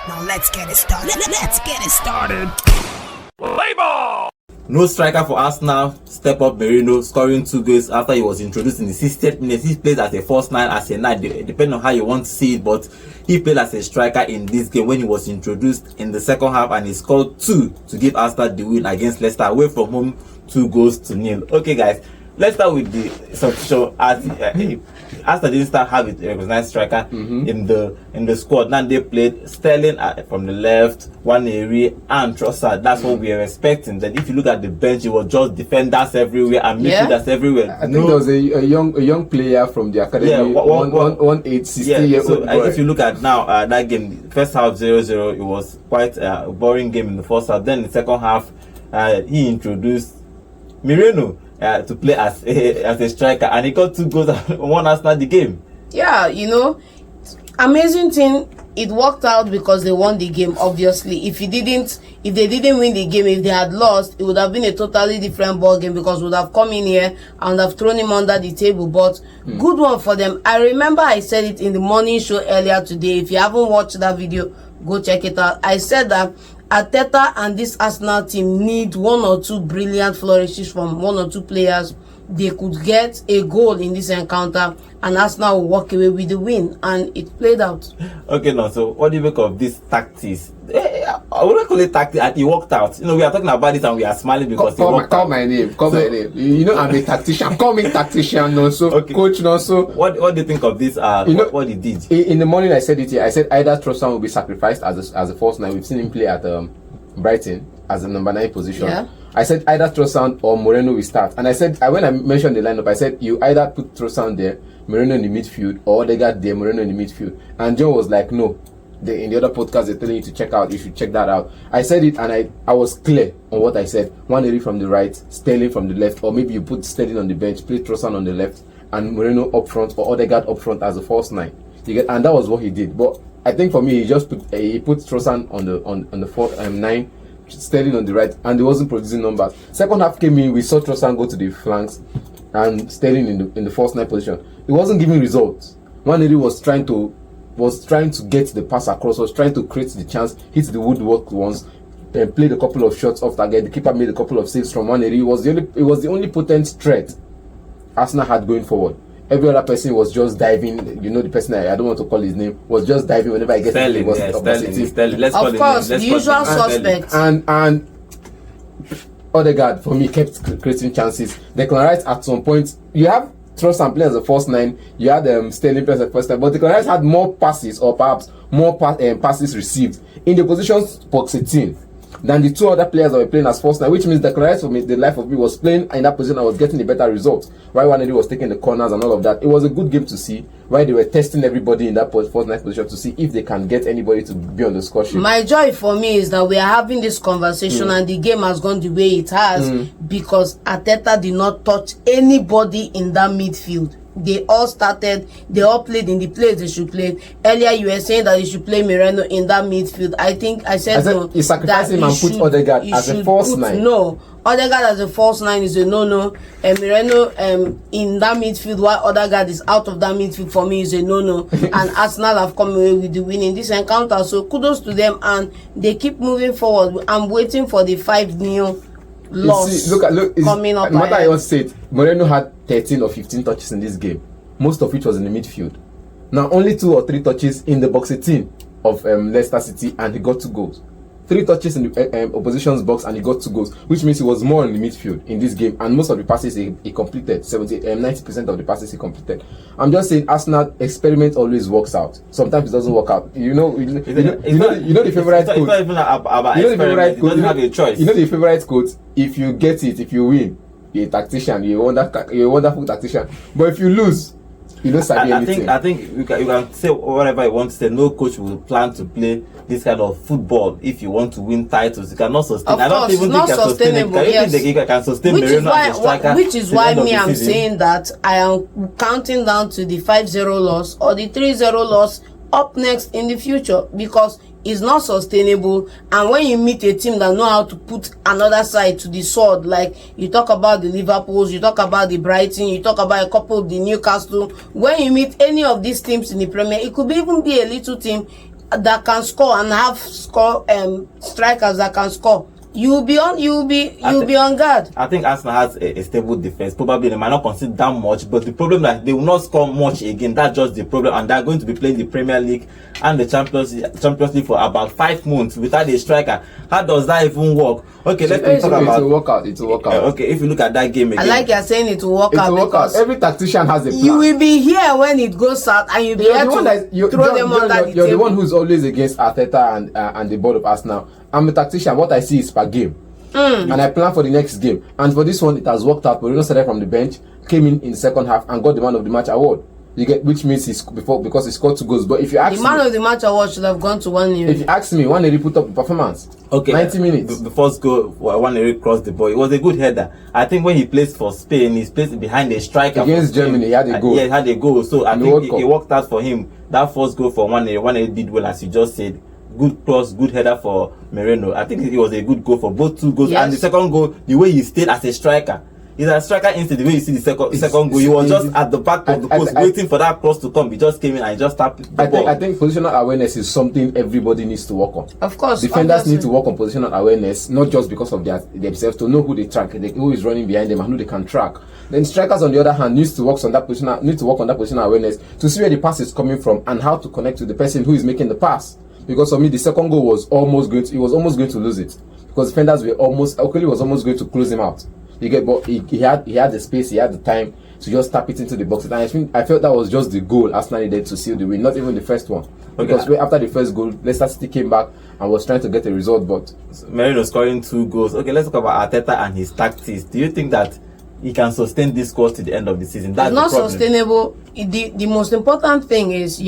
Now let's get it started. Let's get it started. Play ball! No striker for Arsenal step up Merino, scoring 2 goals after he was introduced in the 60th minute. He played as a false nine, as a nine, depending on how you want to see it, but he played as a striker in this game when he was introduced in the second half, and he scored 2 to give Arsenal the win against Leicester away from home, 2-0. Okay guys, let's start with the substitution. Arsenal didn't start having a recognized striker in the squad. Now they played Sterling from the left, Nwaneri and trossard. That's what we were expecting. That if you look at the bench, it was just defenders everywhere and midfielders everywhere. I think there was a young player from the academy. Yeah, 16 year old boy. If you look at now that game, first half 0-0, it was quite a boring game in the first half. Then in the second half, he introduced Merino to play as a striker, and he got 2 goals and won Arsenal the game. Yeah, amazing thing. It worked out because they won the game. Obviously, if they didn't win the game, if they had lost, it would have been a totally different ball game, because we would have come in here and have thrown him under the table. But good one for them. I remember I said it in the morning show earlier today. If you haven't watched that video, go check it out. I said that Arteta and this Arsenal team need 1 or 2 brilliant flourishes from 1 or 2 players. They could get a goal in this encounter, and Arsenal will walk away with the win, and it played out. Okay, now, so what do you make of these tactics? I wouldn't call it tactics, and it worked out. We are talking about it and we are smiling because call my name. My name. I'm a tactician. Call me tactician also. Okay. Coach also. What do you think of this? What he did? In the morning I said it here. I said either Trossard will be sacrificed as a false nine. We've seen him play at Brighton as a number 9 position. Yeah. I said either Trossard or Merino will start. And I said, when I mentioned the lineup, I said you either put Trossard there, Merino in the midfield, or Odegaard there, Merino in the midfield. And John was like, no. In the other podcast, they're telling you to check out. You should check that out. I said it, and I was clear on what I said. Nwaneri from the right, Sterling from the left, or maybe you put Sterling on the bench, play Trossard on the left, and Merino up front, or Odegaard up front as a false nine. And that was what he did. But I think for me, he just put Trossard on the 9. Sterling on the right, and he wasn't producing numbers. Second half came in, we saw Trossard go to the flanks and Sterling in the false 9 position. It wasn't giving results. Nwaneri was trying to get the pass across, was trying to create the chance, hit the woodwork once, then played a couple of shots off target. The keeper made a couple of saves from Nwaneri. It was the only potent threat Arsenal had going forward. Every other person was just diving. The person I don't want to call his name was just diving whenever I get Sterling. Let's call of course, the usual suspects. And Odegaard for me kept creating chances. Declan Rice at some point, you have Trossard playing as a false 9. You had Sterling playing as a first 9, but Declan Rice had more passes, or perhaps more passes received in the positions box 18 than the 2 other players that were playing as false 9, which means Declan Rice, for me, the life of me, was playing in that position and was getting a better result. While Nwaneri was taking the corners and all of that. It was a good game to see, why they were testing everybody in that false 9 position to see if they can get anybody to be on the score sheet. My joy for me is that we are having this conversation and the game has gone the way it has because Arteta did not touch anybody in that midfield. They all played in the place they should play. Earlier you were saying that you should play Merino in that midfield. I said no. You sacrifice him and put Odegaard as a false 9. No, Odegaard as a false 9 is a no-no. And Merino in that midfield while Odegaard is out of that midfield for me is a no-no. And Arsenal have come away with the win in this encounter. So kudos to them, and they keep moving forward. I'm waiting for the 5-0 loss. Look, coming up. No matter I once said, Merino had 13 or 15 touches in this game, most of which was in the midfield. Now only 2 or 3 touches in the box 18 of Leicester City, and he got 2 goals. 3 touches in the opposition's box, and he got 2 goals, which means he was more in the midfield in this game, and most of the passes he completed. 90% of the passes he completed. I'm just saying, Arsenal experiment always works out. Sometimes it doesn't work out. You know the favorite quote. It's not even about experiment. You don't have a choice. You know the favorite quote: if you get it, if you win, you're a tactician. You're a wonderful tactician. But if you lose, you don't sabi anything. I think you can say whatever you want to say. No coach will plan to play this kind of football if you want to win titles. You cannot sustain. Of course, it's not sustainable. Can sustain Merino as a striker. Which is why I'm saying that I am counting down to the 5-0 loss or the 3-0 loss up next in the future, because it's not sustainable. And when you meet a team that know how to put another side to the sword, like you talk about the Liverpools, you talk about the Brighton, you talk about a couple of the Newcastle, when you meet any of these teams in the Premier, it could even be a little team, that can score and have strikers that can score, you'll be on guard. I think Arsenal has a stable defense. Probably they might not concede that much, but the problem is that they will not score much again. That's just the problem, and they're going to be playing the Premier League and the Champions League for about 5 months without a striker. How does that even work? Okay, let's talk about. It will work out. It will work out. Okay, if you look at that game again, I like you're saying it will work out because every tactician has a plan. you will be here when it goes south, and you'll be here to throw them under the table. You're the one who's always against Arteta and the board of Arsenal. I'm a tactician. What I see is per game. And I plan for the next game. And for this one, it has worked out. Merino started from the bench, came in the second half, and got the man of the match award. You get, which means because he scored 2 goals. But if you ask the man of the match award should have gone to Nwaneri. If you ask me, Nwaneri put up a performance. Okay, 90 minutes. The first goal, Nwaneri crossed the ball. It was a good header. I think when he plays for Spain, he's placed behind a striker against Germany. He had a goal. Yeah, he had a goal. So I think it worked out for him. That first goal for Nwaneri, Nwaneri did well, as you just said. Good cross, good header for Merino. I think it was a good goal for both 2 goals. Yes. And the second goal, the way he stayed as a striker. He's a striker instinct. The way you see the second goal, he was just at the back of the post waiting for that cross to come. He just came in and he just tapped the ball. I think positional awareness is something everybody needs to work on. Of course. Defenders need to work on positional awareness, not just because of themselves, to know who they track, who is running behind them and who they can track. Then strikers, on the other hand, need to work on that positional awareness to see where the pass is coming from and how to connect to the person who is making the pass. Because for me, the second goal was almost going to lose it, because defenders were almost going to close him out. You get, but he had the space, he had the time to just tap it into the box. And I felt that was just the goal Arsenal needed to seal the win, not even the first one. Because after the first goal, Leicester City came back and was trying to get a result, but Merino scoring 2 goals. Okay, let's talk about Arteta and his tactics. Do you think that he can sustain this course to the end of the season? That's it's not sustainable. The most important thing is,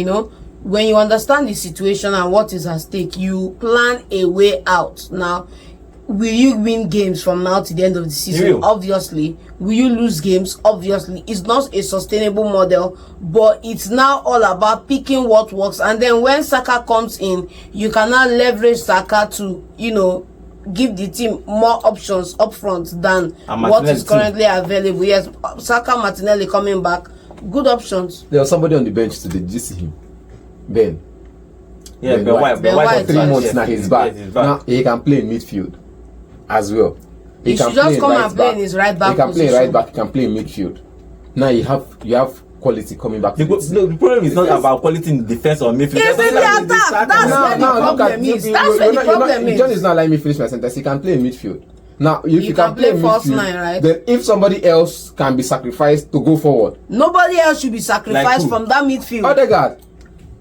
when you understand the situation and what is at stake, you plan a way out. Now, will you win games from now to the end of the season? Obviously. Will you lose games? Obviously. It's not a sustainable model, but it's now all about picking what works. And then when Saka comes in, you can now leverage Saka to, give the team more options up front than what is currently available. Yes, Saka, Martinelli coming back, good options. There was somebody on the bench today. Did you see him? Ben. Yeah, Ben White. 3 months now he's back. Now he can play in midfield as well. He should just come and play in his right back position. He can play right back, he can play in midfield. Now you have quality coming back. The problem is not about quality in defense or midfield. Yes, in the attack. That's where the problem is. That's where the problem is. John is not letting me finish my sentence. He can play in midfield. Now, if you can play first line, right? Then if somebody else can be sacrificed to go forward, nobody else should be sacrificed from that midfield. Odegaard,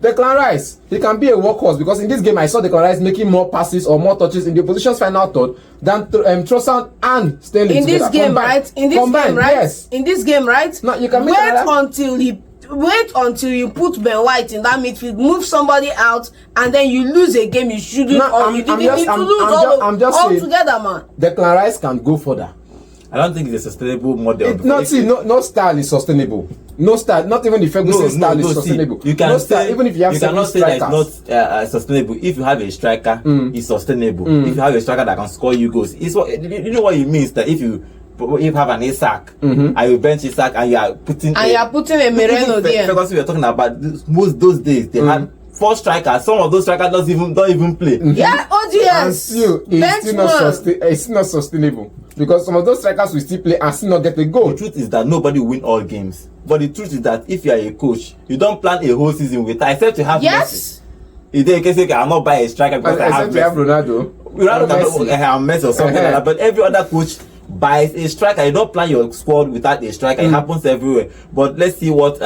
Declan Rice, he can be a workhorse, because in this game I saw Declan Rice making more passes or more touches in the opposition's final third than Trossard and Sterling in together. This game, right? In this game, right? Yes. In this game, right? No, you can wait until you put Ben White in that midfield, move somebody out, and then you lose a game you shouldn't. You didn't need to lose all together, man. Declan Rice can go further. I don't think it's a sustainable model. No style is sustainable. No style, not even the Ferguson style is sustainable. You can style, even if you have cannot say that it's not sustainable. If you have a striker, it's sustainable. If you have a striker that can score you goals, it's what you know what it means. That if you have an Isak, and you bench Isak, and you are putting a Merino there. Because we were talking about most those days, they had 4 strikers. Some of those strikers don't even play. Yeah, ODS. It's not sustainable, because some of those strikers will still play and still not get a goal. The truth is that nobody will win all games. But the truth is that if you are a coach, you don't plan a whole season with, except you have Messi. You can say, I'm not buy a striker because I have Ronaldo. Messi or something like that. But every other coach buys a striker. You don't plan your squad without a striker. It happens everywhere. But let's see what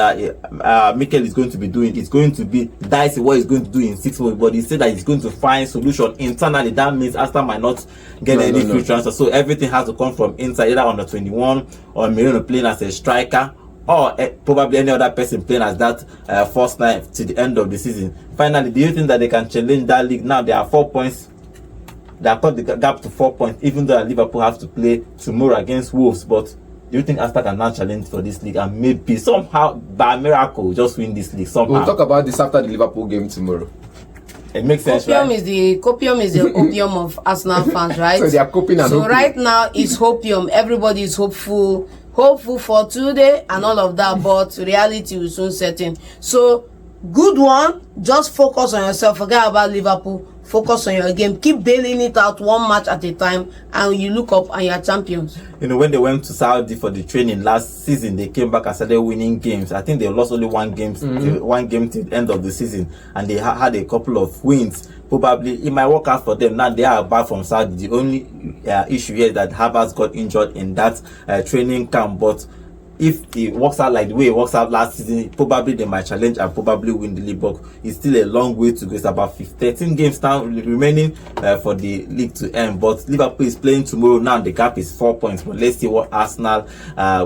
Mikel is going to be doing. It's going to be dicey what he's going to do in 6 months. But he said that he's going to find solution internally. That means Arsenal might not get any free transfer. So everything has to come from inside, either on the 21 or Merino playing as a striker, or probably any other person playing as that first line to the end of the season. Finally, do you think that they can challenge that league? Now they are 4 points. They have cut the gap to 4 points, even though Liverpool have to play tomorrow against Wolves. But do you think Arsenal can now challenge for this league and maybe somehow, by miracle, just win this league somehow? We'll talk about this after the Liverpool game tomorrow. It makes sense, Copium right? Copium is the opium of Arsenal fans, right? So they are coping and hoping. Right now it's hopium. Everybody is hopeful for today and all of that, but reality will soon set in. So good one. Just focus on yourself. Forget about Liverpool. Focus on your game. Keep bailing it out one match at a time, and you look up and you're champions. You know, when they went to Saudi for the training last season, they came back and started winning games. I think they lost only one game till the end of the season, and they had a couple of wins. Probably it might work out for them. Now they are back from Saudi. The only issue here is that Havertz got injured in that training camp, but if it works out like the way it works out last season, probably they might challenge and probably win the league. But it's still a long way to go. It's about 13 games now remaining for the league to end. But Liverpool is playing tomorrow. Now the gap is 4 points. But let's see what Arsenal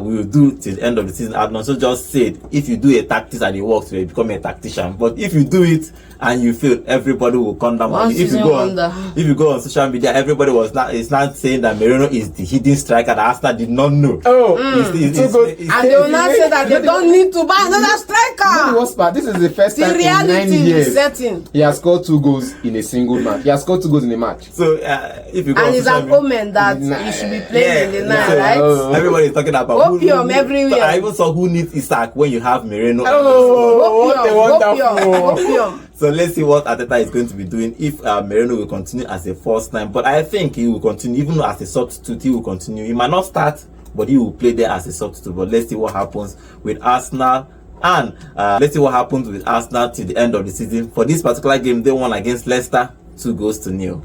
will do till the end of the season. I've also just said, if you do a tactics and it works, you become a tactician. But if you do it and you fail, everybody will come down on you. If you go on social media, everybody is not saying that Merino is the hidden striker that Arsenal did not know. And they will not say that they don't need to buy another striker. The worst part, this is the first time in 9 years he has scored 2 goals in a single match. He has scored 2 goals in a match. So if you go, and it's an omen that he should be playing in the night, right? Everybody is talking about opium everywhere. I even saw who needs Isaac when you have Merino. Opium. So let's see what Arteta is going to be doing if Merino will continue as a false nine. But I think he will continue, even as a substitute. He will continue. He might not start, but he will play there as a substitute. But let's see what happens with Arsenal. And let's see what happens with Arsenal till the end of the season. For this particular game, they won against Leicester 2-0.